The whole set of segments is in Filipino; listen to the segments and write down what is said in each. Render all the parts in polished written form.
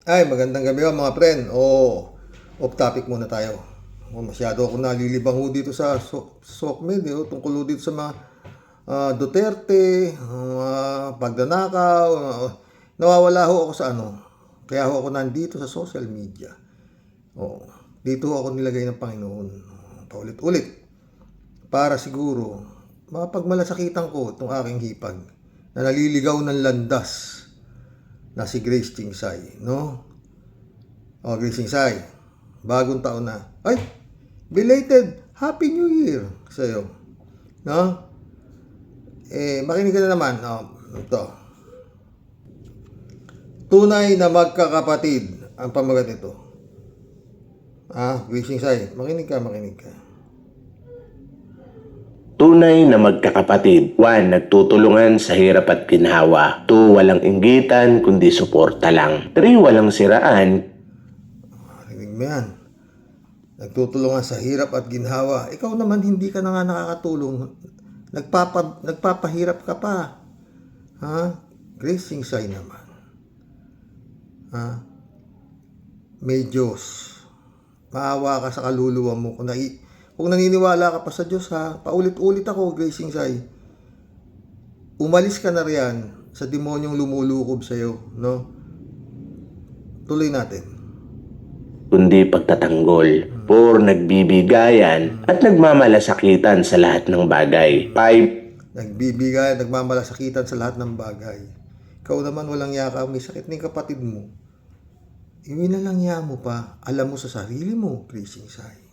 Ay, magandang gabi mga friend. Off topic muna tayo. Masyado ako nalilibang ho dito sa SOCMED tungkol ho dito sa mga Duterte, pagnanakaw. Nawawala ho ako sa ano. Kaya ho ako nandito sa social media. Dito ho ako nilagay ng Panginoon. Paulit-ulit. Para siguro, mapagmalasakitan ko itong aking hipag na naliligaw ng landas na si Grace Chingsay, no? Grace Chingsay, bagong taon na. Ay, belated Happy New Year sa'yo, no? Makinig ka na naman, ito. Tunay na magkakapatid ang pamagat nito. Grace Chingsay, makinig ka. Tunay na magkakapatid. 1. Nagtutulungan sa hirap at ginhawa. 2. Walang inggitan kundi suporta lang. 3. Walang siraan. Marinig mo yan. Nagtutulungan sa hirap at ginhawa. Ikaw naman hindi ka na nga nakakatulong. Nagpapahirap ka pa. Grace Chingsay naman. May Diyos. Maawa ka sa kaluluwa mo. Kung naniniwala ka pa sa Diyos, paulit-ulit ako, Grace Chingsay. Umalis ka na riyan sa demonyong lumulukob sa iyo, no? Tuloy natin. Kundi pagtatanggol. 4. Nagbibigayan at nagmamalasakitan sa lahat ng bagay. 5. Nagbibigayan, nagmamalasakitan sa lahat ng bagay. Ikaw naman walang yaka, may sakit ng kapatid mo. Iwinalangya mo pa, alam mo sa sarili mo, Grace Chingsay.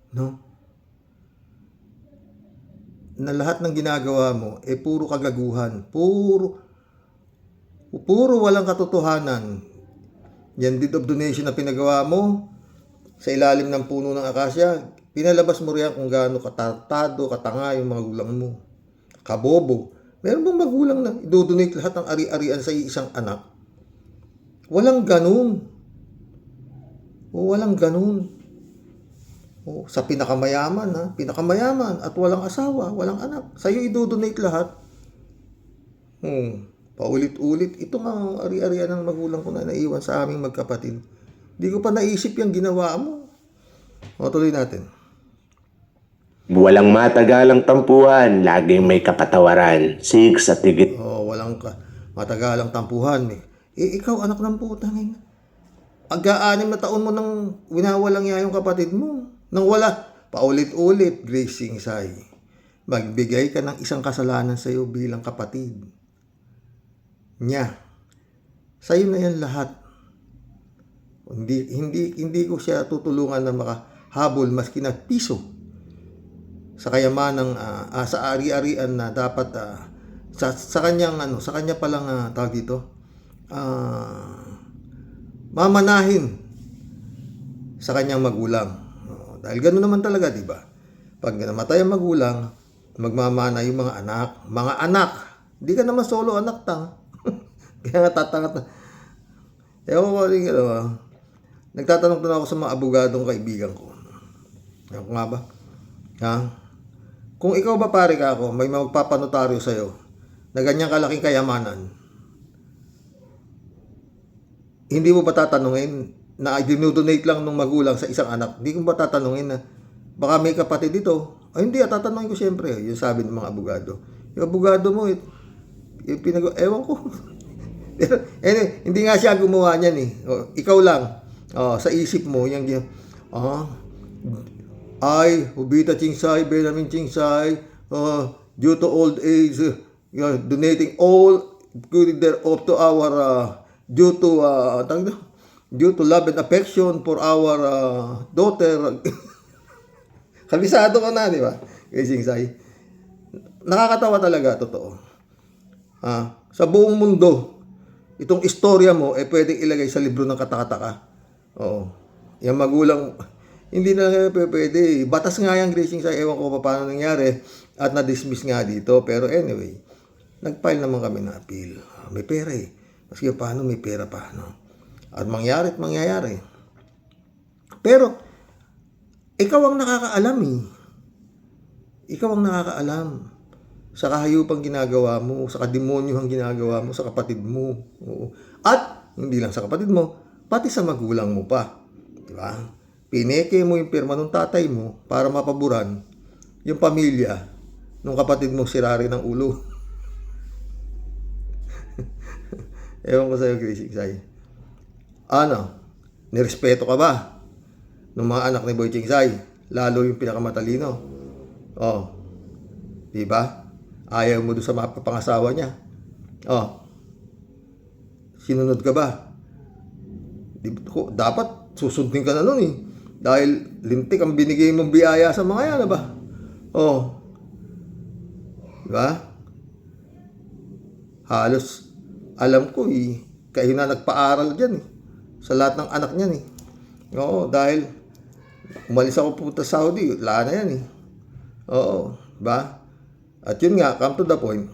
No? Na lahat ng ginagawa mo puro kagaguhan, puro walang katotohanan. Yan deed of donation na pinagawa mo sa ilalim ng puno ng akasya, pinalabas mo riyan kung gaano katatado, katanga yung mga gulang mo. Kabobo. Meron bang magulang na idodonate lahat ng ari-arian sa isang anak? Walang ganun. Walang ganun. Sa pinakamayaman at walang asawa, walang anak. Sa'yo idodonate lahat. Paulit-ulit. Ito nga ari-arian ng magulang ko na naiwan sa aming magkapatid. Hindi ko pa naisip yung ginawa mo. Tuloy natin. Walang matagalang tampuhan, laging may kapatawaran. 6. At higit. Walang matagalang tampuhan. Ikaw anak ng putang ina. Aga-anim na taon mo nang winawalang niya yung kapatid mo. Nang wala, paulit-ulit, Grace Chingsay. Magbigay ka ng isang kasalanan sa iyo bilang kapatid niya. Sa iyo na yan lahat. Hindi ko siya tutulungan na makahabol maski na piso sa kayamanang sa ari-arian na dapat sa kanyang sa kanya palang tawag dito mamanahin sa kanyang magulang. Dahil gano'n naman talaga, di ba? Pag namatay ang magulang, magmamana yung mga anak. Mga anak! Di ka naman solo anak tang. Kaya nga tatangat na. Ewan ko rin, nagtatanong na ako sa mga abogadong kaibigan ko. Ako nga ba? Kung ikaw ba pare ka ako, may magpapanotaryo sa'yo na ganyang kalaking kayamanan, hindi mo ba tatanungin na dinudonate lang ng magulang sa isang anak? Hindi ko ba tatanungin na baka may kapatid dito? Hindi, tatanungin ko siyempre. Yung sabi ng mga abogado. Yung abogado mo, ewan ko. Pero, hindi nga siya gumawa niyan ikaw lang. Sa isip mo, Hubita Chingsay, Benjamin Chingsay, due to old age, donating all up to our, due to love and affection for our daughter. Kabisado ka na, di ba? Grace Chingsay. Nakakatawa talaga, totoo. Sa buong mundo, itong istorya mo, pwedeng ilagay sa libro ng katakataka. Yung magulang, hindi na lang pwede. Batas nga yan, Grace Chingsay. Ewan ko pa paano nangyari. At na-dismiss nga dito. Pero anyway, nag-file naman kami na appeal. May pera Maski paano may pera pa, no? At mangyayari. Pero, ikaw ang nakakaalam Ikaw ang nakakaalam sa kahayupang ginagawa mo, sa kademonyo ang ginagawa mo, sa kapatid mo. At, hindi lang sa kapatid mo, pati sa magulang mo pa. Di ba? Pineke mo yung pirma ng tatay mo para mapaburan yung pamilya nung kapatid mong sirari ng ulo. Ewan ko sa'yo, Gracie Sai. Ano? Nirespeto ka ba ng mga anak ni Boy Chingsay? Lalo yung pinakamatalino. Oh. Di ba? Ayaw mo doon sa mga pangasawa niya. Oh. Sinunod ka ba? Dapat susundin ka na nun eh. Dahil lintik ang binigay mong biyaya sa mga yan, ba? Oh. Diba? Halos, alam ko eh, kayo na nagpaaral dyan eh. Sa lahat ng anak niyan eh. Oo, dahil umalis ako pupunta sa Saudi, wala na yan eh. Oo, diba? At yun nga, come to the point,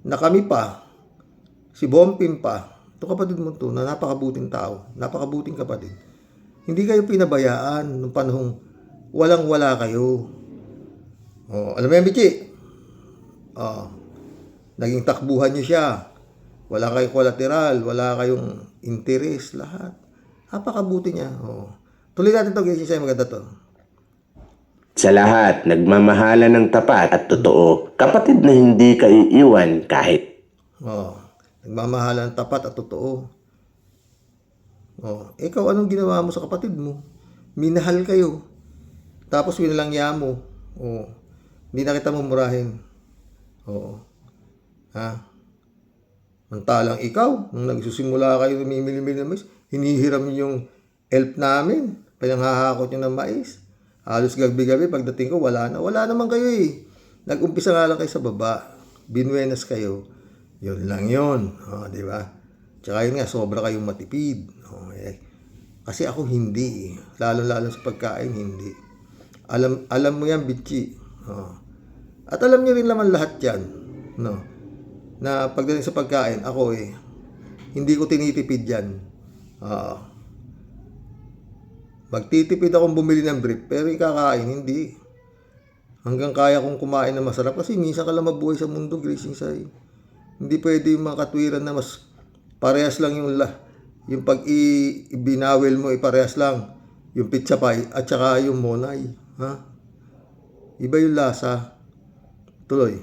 na kami pa, si Bompim pa, ito kapatid mo to, na napakabuting tao, napakabuting kapatid. Hindi kayo pinabayaan nung panahong walang-wala kayo. Oh, alam mo yan, Bichi? Oh, naging takbuhan niyo siya. Wala kayong collateral, wala kayong interest, lahat. Napakabuti niya. Oh. Tuloy natin ito, guys. Isa maganda to. Sa lahat, nagmamahala ng tapat at totoo. Kapatid na hindi ka iiwan kahit. Oh. Nagmamahala ng tapat at totoo. Oh, ikaw anong ginawa mo sa kapatid mo? Minahal kayo. Tapos winalangya mo. Oh. Hindi na kita mumurahin. Oo. Ha? Mantalang ikaw, nung nagsusimula kayo namimili-mili ng mais, hinihiram yung elf namin. Pinanghahakot nyo ng mais. Halos gabi-gabi, pagdating ko, wala na. Wala naman kayo eh. Nag-umpisa nga lang kayo sa baba. Binuenas kayo. Yun lang yun. Oh, di ba? Tsaka yun nga, sobra kayong matipid. Oh, eh. Kasi ako hindi. Lalo-lalo sa pagkain, hindi. Alam mo yan, Bichi. Oh. At alam niyo rin naman lahat yan. No? Na pagdating sa pagkain, ako eh, hindi ko tinitipid yan. Magtitipid akong bumili ng brief, pero yung kakain, hindi. Hanggang kaya kong kumain na masarap kasi minsan ka lang mabuhay sa mundo, Gracie Sai. Hindi pwede yung mga katwiran na mas parehas lang yung pag ibinawel mo, parehas lang yung pizza pie at saka yung monay. Ha? Iba yung lasa. Tuloy.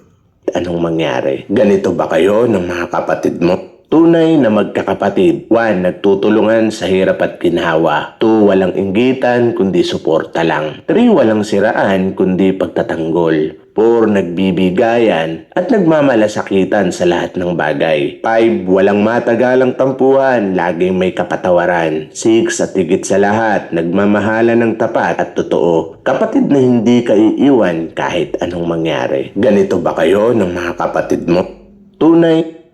Anong mangyari? Ganito ba kayo ng mga kapatid mo? Tunay na magkakapatid. 1. Nagtutulungan sa hirap at ginhawa. 2. Walang inggitan kundi suporta lang. 3. Walang siraan kundi pagtatanggol. 4. Nagbibigayan at nagmamalasakitan sa lahat ng bagay. 5. Walang matagalang tampuhan, laging may kapatawaran. 6. At higit sa lahat, nagmamahala ng tapat at totoo. Kapatid na hindi ka iiwan kahit anong mangyari. Ganito ba kayo ng mga kapatid mo? Tunay.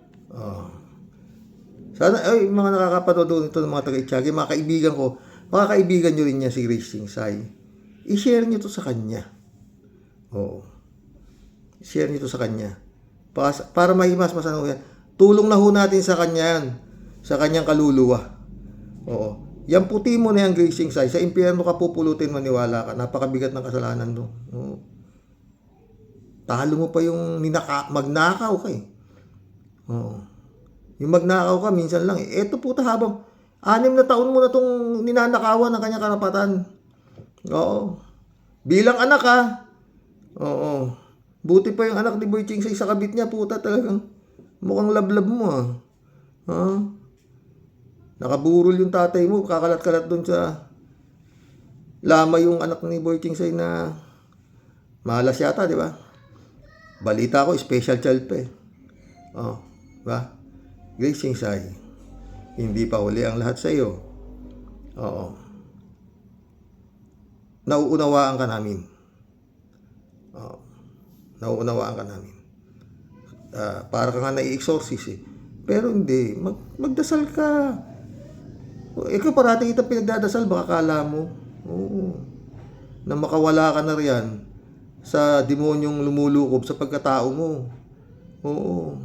Sana, ay, mga nakakapanood nito ng mga taga-Itchagi, mga kaibigan ko, mga kaibigan nyo rin niya si Gracie Sai. I-share nyo to sa kanya. Oo. I-share nyo to sa kanya. Para mahimas-masan ho yan. Tulong na ho natin sa kanya yan. Sa kanyang kaluluwa. Oo. Yan puti mo na yan, Gracie Sai. Sa impyerno ka pupulutin, maniwala ka. Napakabigat ng kasalanan do. Oo. Talo mo pa yung magnakaw ka eh. Oo. Yung magnakaw ka, minsan lang eh. Eto puta, habang 6 na taon mo na itong ninanakawan ng kanyang karapatan. Oo. Bilang anak ha. Oo. Buti pa yung anak ni Boy Chingsay sa kabit niya, puta talagang mukhang lablab mo ha. Ha? Nakaburol yung tatay mo, kakalat-kalat dun sa lama yung anak ni Boy Chingsay na malas yata, di ba? Balita ko, special child pa eh. Oh, ba? Gracie Sai, hindi pa huli ang lahat sa iyo. Oo. Nauunawaan ka namin. Oo. Nauunawaan ka namin. Para ka nga nai-exorcist eh. Pero hindi. Magdasal ka. Ikaw parati kita pinagdadasal, baka kala mo. Oo. Na makawala ka na riyan sa demonyong lumulukob sa pagkatao mo. Oo.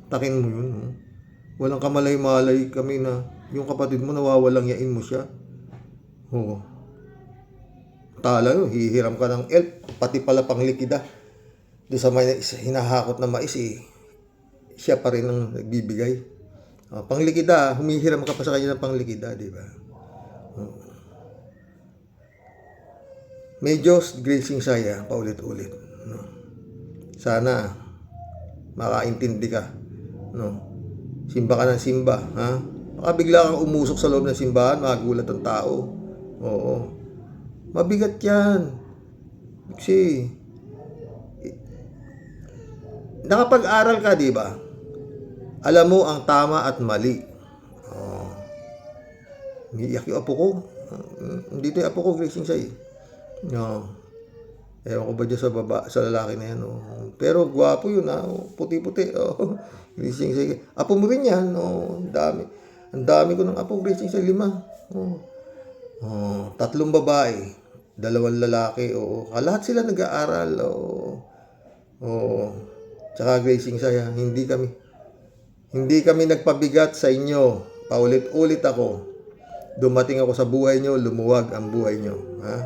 Takin mo yun. Oh. Walang kamalay-malay kami na yung kapatid mo nawawalang yain mo siya. Oo. Tala yun, hihiram ka ng elf, pati pala pang likida. Doon sa may hinahakot na mais eh, siya pa rin ang nagbibigay. Panglikida, humihiram ka pa sa kanya ng panglikida, di ba? May Diyos gracing saya, paulit-ulit. No? Sana makaintindi ka. No? Simba ka ng simba. Ha? Baka bigla kang umusok sa loob ng simbahan, magulat ang tao. Oo. Mabigat yan. Kasi, nakapag-aral ka, di ba? Alam mo ang tama at mali. Oh. Umiiyak yung apo ko. Dito yung apo ko, gracing saya. No. Ewan ko ba dyan sa lalaki na yan. Oh. Pero gwapo yun, ha? Puti-puti. Oh. Gracing saya. Apo mo rin yan. Oh. Ang dami. Ang dami ko ng apo, gracing saya. 5. Oh. Oh. 3 babae. 2 lalaki. Oh. Lahat sila nag-aaral. Oh. Oh. Tsaka gracing saya. Hindi kami nagpabigat sa inyo. Paulit-ulit ako. Dumating ako sa buhay nyo, lumuwag ang buhay nyo. Ha?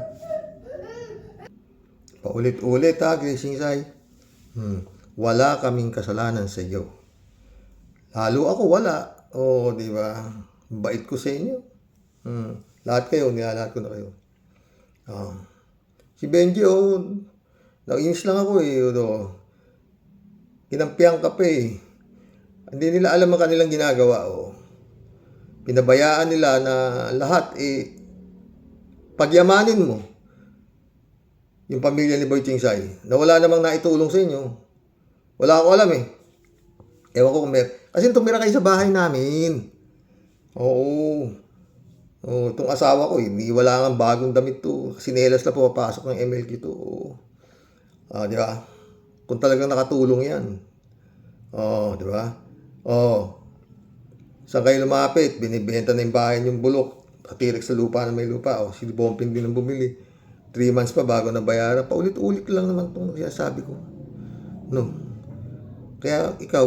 Paulit-ulit ha, gracing say. Wala kaming kasalanan sa iyo. Lalo ako wala. Oo, di ba? Bait ko sa inyo. Lahat kayo, lahat ko na kayo. Si Benji, nainis lang ako eh. Kinampihan ka pa eh. Hindi nila alam ang kanilang ginagawa. Pinabayaan nila na lahat pagyamanin mo yung pamilya ni Boy Chingsay na wala namang naitulong sa inyo. Wala ako alam eh. Ewan ko kung kasi tumira kayo sa bahay namin. Oo. Itong asawa ko, wala nga bagong damit to. Sinelas na pumapasok ng MLQ to. Di ba? Kung talagang nakatulong yan. Di ba? Saan kayo lumapit? Binibenta na yung bahay yung bulok. Katirik sa lupa na may lupa. Si Bompin din ang bumili. 3 months pa bago na bayaran. Paulit-ulit lang naman itong sinasabi ko. No. Kaya ikaw,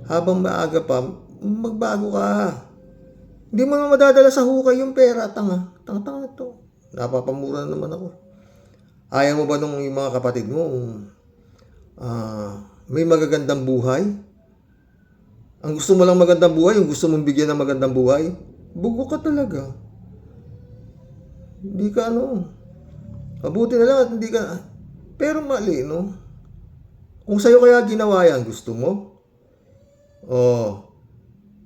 habang maaga pa, magbago ka. Hindi mo na madadala sa hukay yung pera. Tanga ito. Napapamura naman ako. Ayaw mo ba nung yung mga kapatid mo may magagandang buhay? Ang gusto mo lang magandang buhay, yung gusto mong bigyan ng magandang buhay, bugo ka talaga. Hindi ka mabuti na lang at hindi ka, pero mali, no? Kung sa'yo kaya ginawa yan, gusto mo?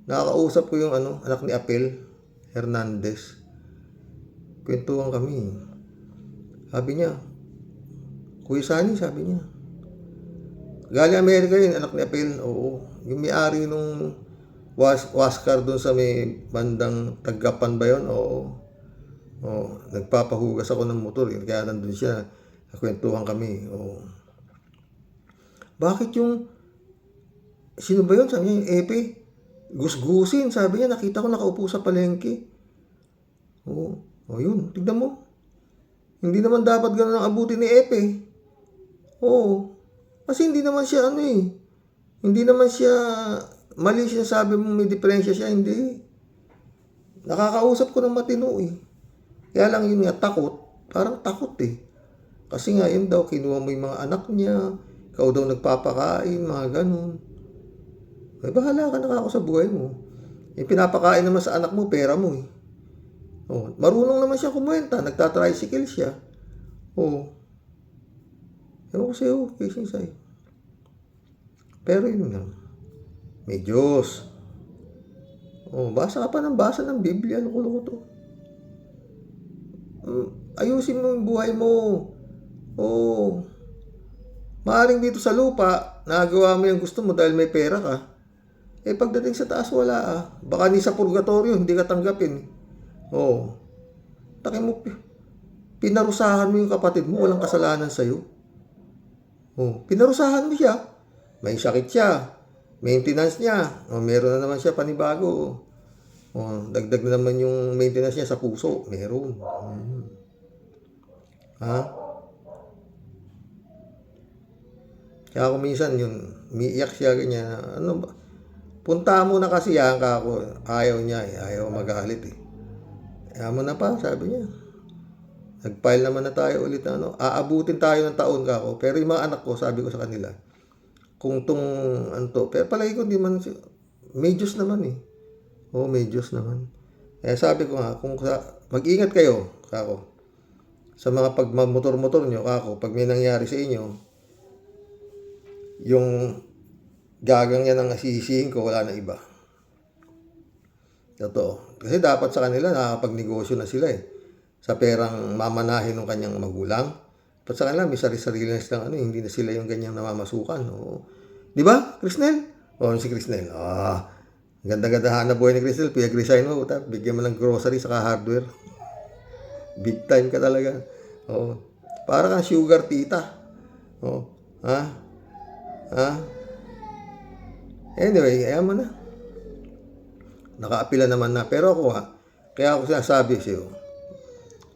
Nakakausap ko yung anak ni Apel Hernandez. Kwentuhan kami. Sabi niya, Kuya Sani, sabi niya, galing Amerika yun, anak ni Apel. Oo. Yung may-ari nung Waskar doon sa may bandang Tagapan ba yun? Oo. Nagpapahugas ako ng motor. Kaya nandun siya. Nakwentuhan kami. Oo. Bakit sino ba yun? Sabi niya, yung Epe. Gusgusin. Sabi niya, nakita ko nakaupo sa palengke. Oo. Yun. Tignan mo. Hindi naman dapat ganun ang abuti ni Epe. Oo. Kasi hindi naman siya hindi naman siya mali siya, sabi mo may diferensya siya, hindi. Nakakausap ko ng matino eh. Kaya lang yun nga, parang takot eh. Kasi nga yun daw, kinuha mo yung mga anak niya, ikaw daw nagpapakain, mga ganun. Bahala ka na ako sa buhay mo. Yung pinapakain naman sa anak mo, pera mo eh. Marunong naman siya kumuwenta, nagtatricycle siya. Ewan ko sa'yo, casing sa'yo. Pero yun lang. May Diyos. Basa ka pa ng basa ng Biblia. Loko-loko to. Ayusin mo yung buhay mo. Maaring dito sa lupa, nagawa mo yung gusto mo dahil may pera ka. Pagdating sa taas, wala Baka ni sa purgatorio, hindi ka tanggapin. Taki mo, pinarusahan mo yung kapatid mo, walang kasalanan sa'yo. Pinarusahan mo siya. May sakit siya. Maintenance niya. Meron na naman siya panibago. Dagdag na naman yung maintenance niya sa puso. Meron. Kaya kung minsan yun, umiiyak siya ganyan. Ano ba? Punta mo na kasi yan ka ako. Ayaw niya eh. Ayaw magalit eh. Ayaw mo na pa, sabi niya. Nag-file naman na tayo ulit na aabutin tayo ng taon ka ako. Pero yung mga anak ko, sabi ko sa kanila, kung pero palagi ko hindi man may Diyos naman eh. Oo, may Diyos naman. Kaya sabi ko nga, mag-ingat kayo, kako. Sa mga pagmamotor-motor nyo, kako, pag may nangyari sa inyo, yung gagang yan ang nasisihin ko, wala na iba. Totoo. Kasi dapat sa kanila, nakakapagnegosyo na sila eh. Sa perang mamanahin ng kanyang magulang. Dapat sa kanila, may sarili-sarili na silang hindi na sila yung ganyang namamasukan. Oo. Di ba, Crisnel? Oo, si Crisnel. Ganda-ganda hanap buhay ni Crisnel. Pinag-resign mo. Bigyan mo ng grocery saka hardware. Big time ka talaga. Oo. Para kang sugar tita. Oo. Anyway, ayaw mo na. Nakaapila naman na. Pero ako kaya ako sinasabi sa'yo,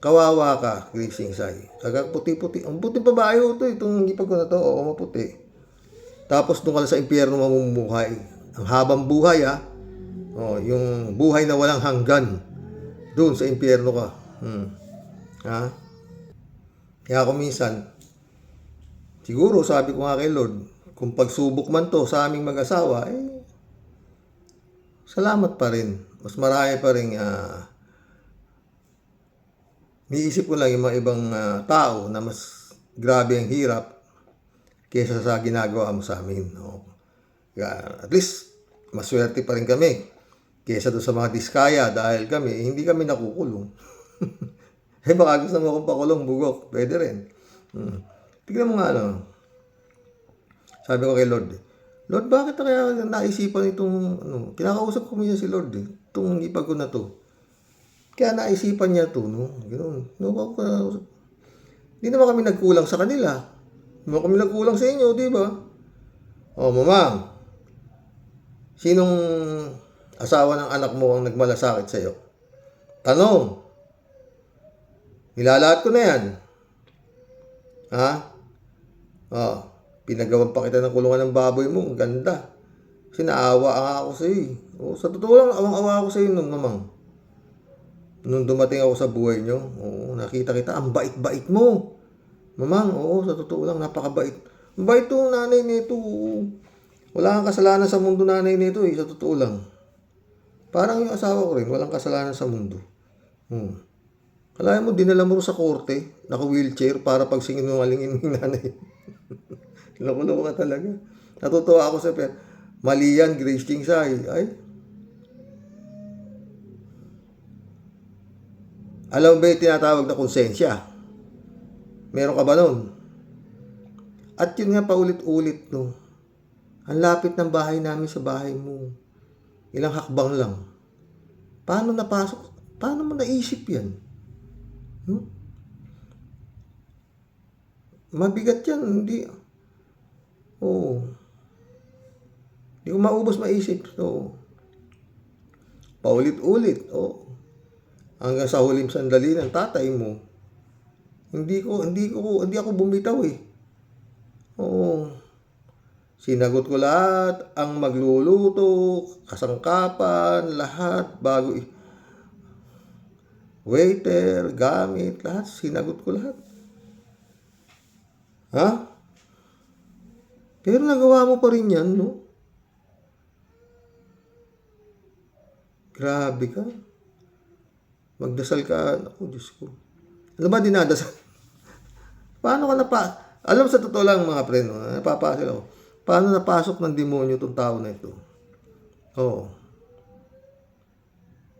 kawawa ka, Grising Sai. Kagak puti-puti. Ang puti pa ba ayaw ito? Itong gipag ko na to. Oo, maputi. Tapos doon ka sa impyerno mamumuhay. Ang habang buhay yung buhay na walang hanggan. Doon sa impyerno ka. Kaya ako minsan, siguro sabi ko nga kay Lord, kung pagsubok man to sa aming mag-asawa, salamat pa rin. Mas marami pa rin niisip ko lang yung mga ibang tao na mas grabe ang hirap kaysa sa ginagawa mo sa amin. No? At least, maswerte pa rin kami kaysa doon sa mga diskaya dahil hindi kami nakukulong. Baka gusto mo akong pakulong, bugok. Pwede rin. Tignan mo nga, sabi ko kay Lord, Lord, bakit na kaya naisipan itong, kinakausap ko niya si Lord, itong ipag ko na to. Kaya naisipan niya to, ganoon. Hindi naman kami nagkulang sa kanila. Hindi naman kami nagkulang sa inyo, di ba? Mamang, sinong asawa ng anak mo ang nagmalasakit sa'yo? Tanong. Nilalahat ko na yan. Pinagawan pa kita ng kulungan ng baboy mo. Ang ganda. Kasi naawa nga ako sa iyo. Sa totoo lang, awang-awa ako sa iyo nun, mamang. Nung dumating ako sa buhay nyo, nakita kita, ang bait-bait mo. Mamang, sa totoo lang, napakabait. Ang bait to, nanay nito. Wala kang kasalanan sa mundo, nanay nito sa totoo lang. Parang yung asawa ko rin, walang kasalanan sa mundo. Kalahin mo, dinala mo sa korte, naka-wheelchair, para pag sinungalingin ng nanay. Loko-loko ka talaga. Natutuwa ako sa mali yan, Grace King Sai. Alam mo ba yung tinatawag na konsensya? Meron ka ba nun? At yun nga paulit-ulit, Ang lapit ng bahay namin sa bahay mo. Ilang hakbang lang. Paano napasok? Paano mo naisip yan? Mabigat yan, hindi. Hindi ko maubos maisip. Paulit-ulit. Hanggang sa huling sandali ng tatay mo. Hindi ako bumitaw Sinagot ko lahat, ang magluluto, kasangkapan, lahat, bago waiter, gamit, lahat, sinagot ko lahat. Pero nagawa mo pa rin yan, Grabe ka. Magdasal ka. Ako, Diyos ko. Alam ba, dinadasal? Paano ka alam sa totoo lang, mga friend, napapasal ako. Paano napasok ng demonyo itong tao na ito?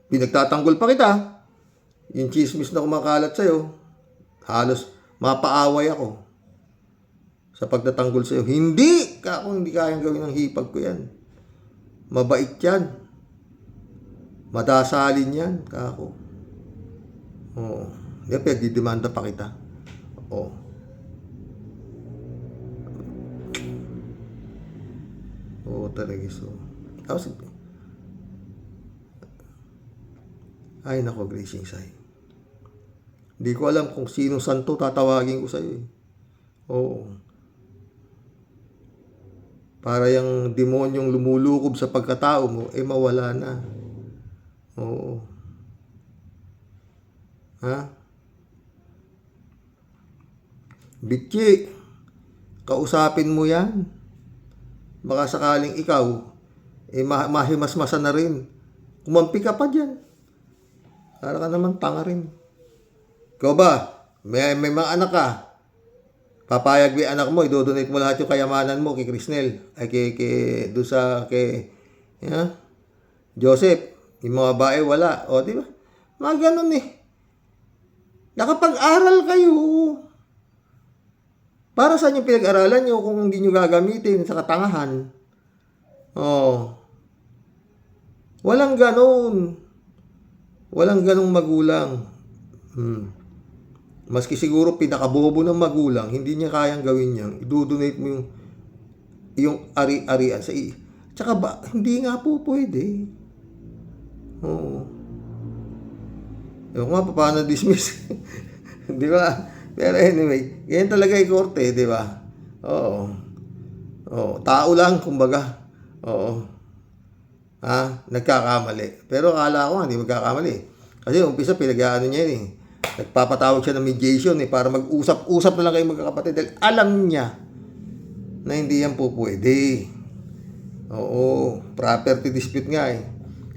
Pinagtatanggol pa kita. Yung chismis na kumakalat sa'yo, halos mapaaway ako sa pagtatanggol sa'yo. Hindi kayang gawin ng hipag ko yan. Mabait yan. Madasalin yan, kako. Pagdidemanda pa kita. Talaga so. Tapos, ay nako, Grace Sai. Hindi ko alam kung sinong santo tatawagin ko sa'yo Para yung demonyong lumulukob sa pagkatao mo, mawala na. Bitchi, kausapin mo yan. Baka sakaling ikaw, mahimasmasa na rin. Kumampi ka pa dyan. Para ka naman tanga rin. Ikaw ba? May mga anak ka. Papayag mo yung anak mo, idodonate mo lahat yung kayamanan mo kay Crisnel. Ay doon sa, Joseph. Yung mga bae, wala. O, di ba? Mga ganun eh. Nakapag-aral kayo. Para saan yung pinag-aralan nyo kung hindi nyo gagamitin sa katangahan? Oh. Walang ganun. Walang ganung magulang. Maski siguro pinakabobo ng magulang, hindi niya kayang gawin yan. I-donate mo yung ari-arian sa Tsaka ba, hindi nga po pwede. Oo. Ewan ko nga, paano dismiss? Di ba? Pero anyway, ganyan talaga yung korte, di ba? Oo. Oo. Tao lang, kumbaga. Oo. Nagkakamali. Pero akala ko hindi magkakamali. Kasi umpisa pinag-aano niya yun eh. Nagpapatawag siya ng mediation eh para mag-usap-usap na lang kayo magkakapatid dahil alam niya na hindi yan po pwede. Oo, property dispute nga eh.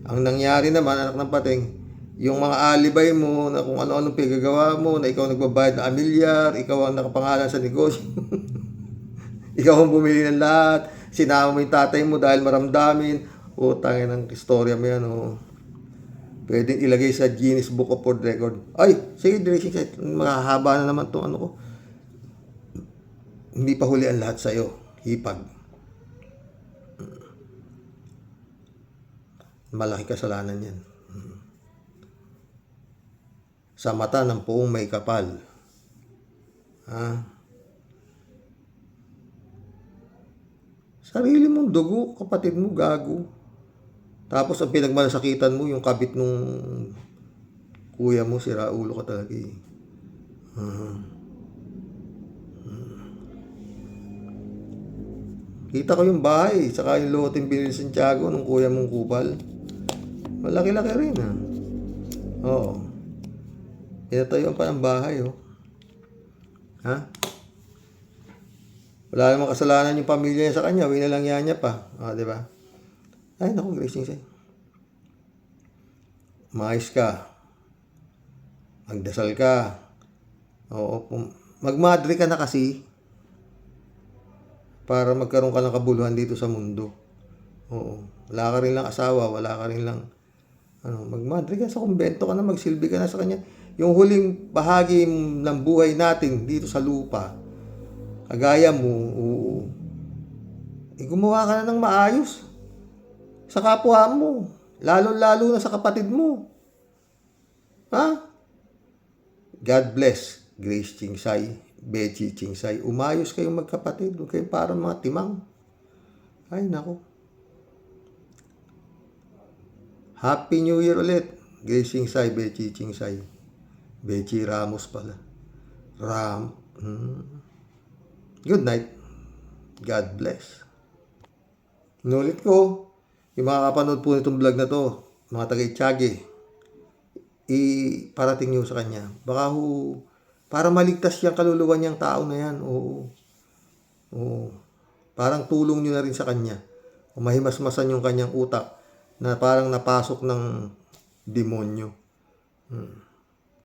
Ang nangyari naman, anak ng pating, yung mga alibay mo na kung ano-anong pinagagawa mo, na ikaw nagbabayad ng amilyar, ikaw ang nakapangalan sa negosyo, ikaw ang bumili ng lahat, sinama mo yung tatay mo dahil maramdamin, tangin ng istorya mo yan, pwedeng ilagay sa Guinness Book of World Record. Ay, sige, direction set. Makahaba na naman itong ano ko. Hindi pa huli ang lahat sa'yo. Hipag. Malaki kasalanan yan. Sa mata ng puong may kapal. Sarili mong dugo, kapatid mo, gago. Tapos ang pinagmalasakitan mo, yung kabit nung kuya mo, sira ulo ka talaga eh. Kita ko yung bahay, saka yung loting binili sa Santiago nung kuya mong kupal. Malaki-laki rin Oo. Pinatayuan pa ng bahay Wala namang kasalanan yung pamilya niya sa kanya, winalang yan niya pa. Di ba? Ay, naku, Gracing sa'yo. Maayos ka. Magdasal ka. Oo, magmadre ka na kasi para magkaroon ka ng kabuluhan dito sa mundo. Oo. Wala ka rin lang asawa, wala ka rin lang magmadre ka sa kumbento ka na, magsilbi ka na sa kanya. Yung huling bahagi ng buhay natin dito sa lupa, kagaya mo, gumawa ka na ng maayos sa kapwa mo, lalo-lalo na sa kapatid mo. God bless, Grace Chingsay, Bechi Chingsay. Umayos kayong magkapatid, huwag kayong parang mga timang. Ay, nako. Happy New Year ulit, Grace Chingsay, Bechi Chingsay. Bechi Ramos pala. Good night. God bless. Inulit ko, yung mga kapanood po nitong vlog na to, mga taga-Itiage, iparating nyo sa kanya. Baka para maligtas yung kaluluwa niyang tao na yan. Oo. Parang tulong nyo na rin sa kanya. O mahimasmasan yung kanyang utak na parang napasok ng demonyo.